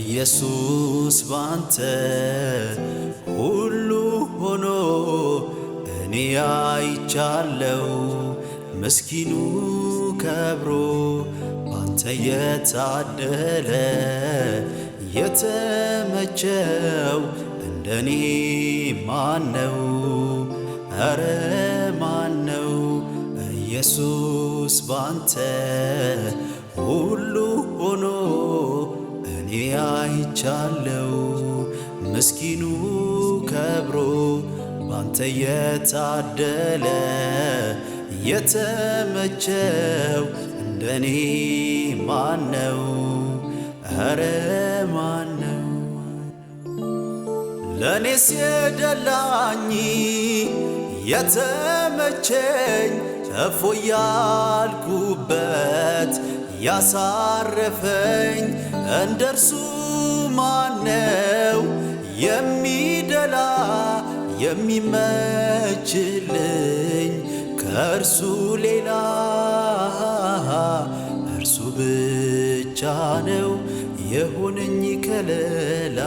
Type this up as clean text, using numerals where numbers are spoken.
ኢየሱስ ባንተ ሁሉ ሆኖ እኔ አይቻለው ምስኪኑ ከብሮ ባንተ የታደለ የተመቸው እንደኔ ማነው? ኧረ ማነው? ኢየሱስ ባንተ ሁሉ ሆኖ እኔ አይቻለው ምስኪኑ ከብሮ ባንተ የታደለ የተመቸው እንደኔ ማነው? ኧረ ማነው? ለኔስ የደላኝ የተመቸኝ እፎ ያልኩበት ያሳረፈኝ እንደርሱ ማነው? የሚደላ የሚመችልኝ ከእርሱ ሌላ እርሱ ብቻ ነው የሆነኝ ከለላ።